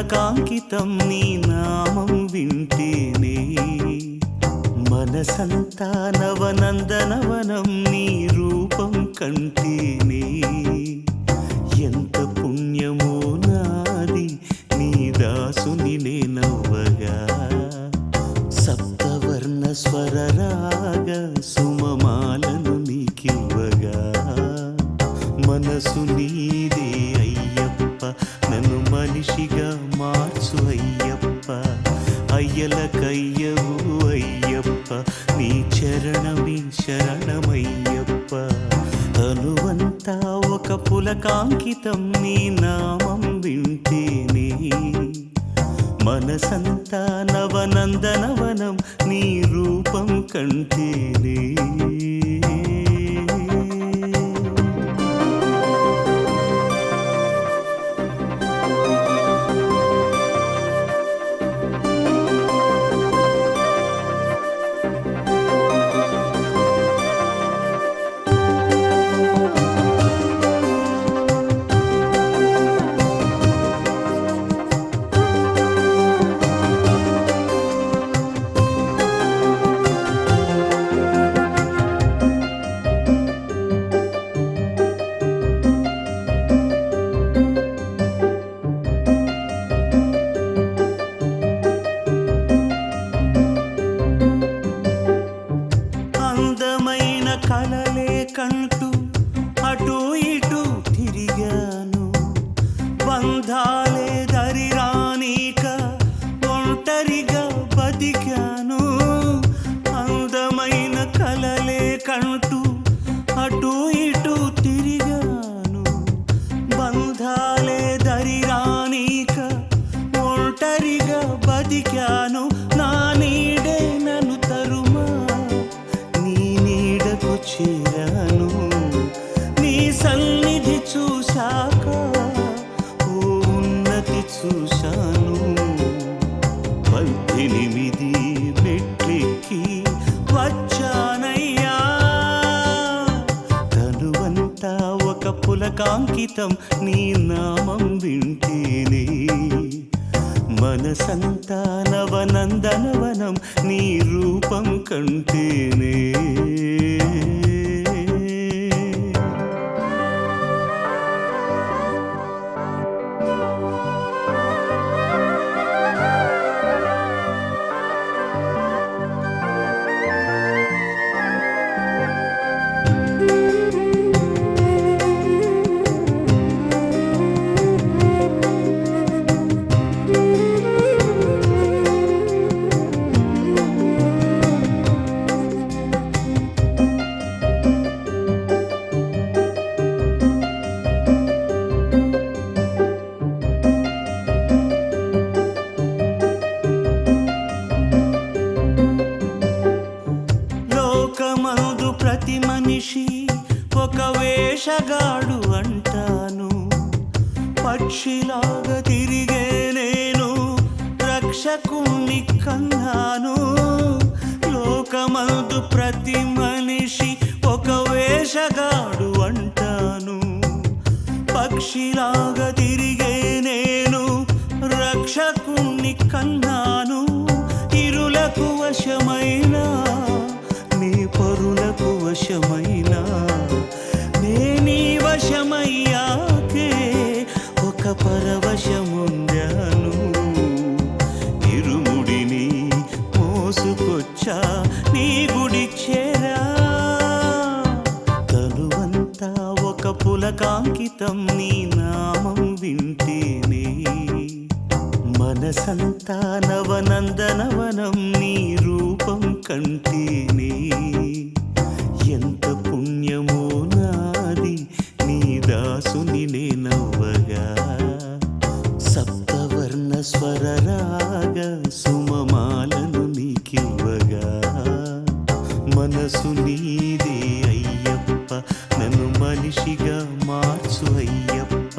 పులకాంకితం నీ నామం వింటేనే మనసంతా నవనందనవనం నీ రూపం కంటేనే ఎంత పుణ్యమో నాది నీ దాసుని నేనవ్వగా సప్తవర్ణ స్వరరాగ సుమమాలను నీకివ్వగా మనసు నీదే అయ్యప్ప నన్ను మనిషిగా మార్చు అయ్యప్ప అయ్యలకయ్యవు అయ్యప్ప నీ చరణమే శరణమయ్యప్ప తనువంతా ఒక పులకాంకితం నీ నామం వింటేనే మనసంతా నవనందనవనం నీ రూపం కంటేనే కలలే కంటూ అటు ఇటు తిరిగాను బంధాలే దరిరానీక ఒంటరిగా బతికాను అందమైన కలలే కంటూ అటు ఇటు తిరిగాను బంధాలే దరిరానీక ఒంటరిగా బతికాను నా నీడే నన్ను తరుమా చేరాను నీ సన్నిధి చూశాక ఓ ఉన్నతి చూశాను 18 మెట్లెక్కి వచ్చానయ్యా తనువంతా ఒక పులకాంకితం నీ నామం వింటేనే మనసంతా నవనందనవనం నీ రూపం కంటేనే లోకమందు ప్రతి మనిషి ఒక వేషగాడు అంటాను పక్షిలాగా తిరిగే నేను రక్షకుణ్ణి కన్నాను లోకమందు ప్రతి మనిషి ఒక వేషగాడు అంటాను పక్షిలాగా తిరిగే నేను రక్షకుణ్ణి కన్నాను ఇరులకు వశమైన నీ పరులకు వశమైన నీ వశమయ్యాకే ఒక పరవశముందాను ఇరుముడిని మోసుకొచ్చా నీ గుడి చేరా తనువంతా ఒక పులకాంకితం నీ నామం వింటేనే మనసంతా నవనందనవనం నీ రూపం కంటేనే ఎంత పుణ్యమో నాది నీ దాసుని నేనవ్వగా సప్తవర్ణ స్వరరాగ సుమమాలను నీకివ్వగా మనసు నీదే అయ్యప్ప నన్ను మనిషిగా మార్చు అయ్యప్ప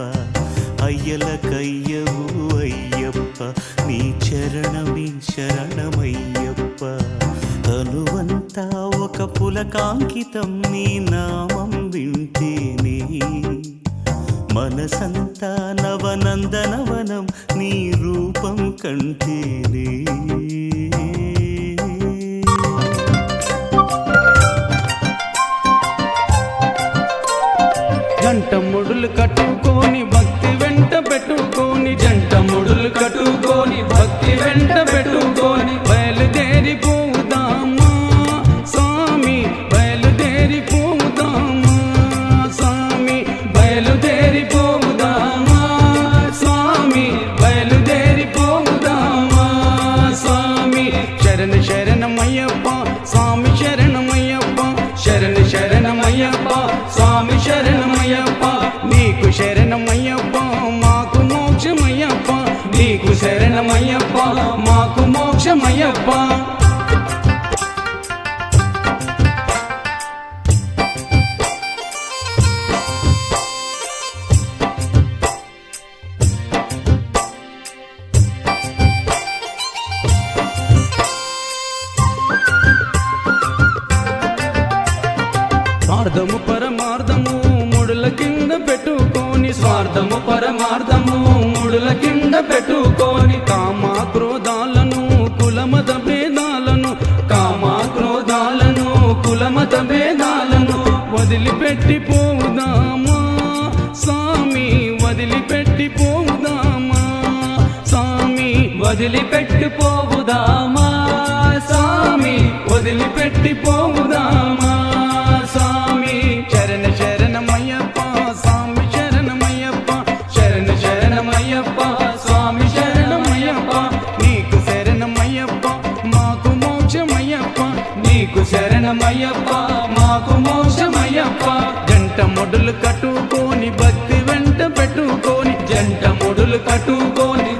అయ్యలకయ్యవు అయ్యప్ప నీ చరణమే శరణమయ్యప్ప తనువంతా ఒక పులకాంకితం నీ నామం వింటేనే మనసంతా నవనందనవనం నీ రూపం కంటేనే జంట ముడులు కట్టుకొని భక్తి వెంట పెట్టుకొని జంట ముడులు కట్టుకొని భక్తి వెంట పెట్టుకొని బయలుదేరి పోదామా స్వామి బయలుదేరి పోదామా స్వామి బయలుదేరి పోదామా స్వామి బయలుదేరి పోదామా స్వామి శరణ శరణమయ్యప్ప స్వామి శరణమయ్యప్ప శరణ శరణమయ్యప్ప స్వామి శరణమయ్యప్ప నీకు శరణమయ్యప్ప మాకు మోక్షమయ్యప్ప నీకు శరణమయ్యప్ప మాకు మోక్షమయ్యప్ప స్వార్థము పరమార్థము ముడుల కింద పెట్టుకొని స్వార్థము పరమార్థము ముడుల కింద పెట్టుకొని కామ క్రోధాలను కులమత భేదాలను కామ క్రోధాలను కులమత భేదాలను వదిలిపెట్టి పోవుదామా స్వామి వదిలిపెట్టి పోవుదామా స్వామి వదిలిపెట్టి పోవుదామా స్వామి వదిలిపెట్టి పోవుదామా స్వామి శరణ శరణమయ్యప్ప స్వామి శరణమయ్యప్ప శరణ శరణమయ్యప్ప స్వామి శరణమయ్యప్ప నీకు శరణమయ్యప్ప మాకు మోక్షమయ్యప్ప నీకు శరణమయ్యప్ప మాకు మోక్షమయ్యప్ప జంట మొడులు కట్టుకొని భక్తి వెంట పెట్టుకొని జంట మొడులు కట్టుకొని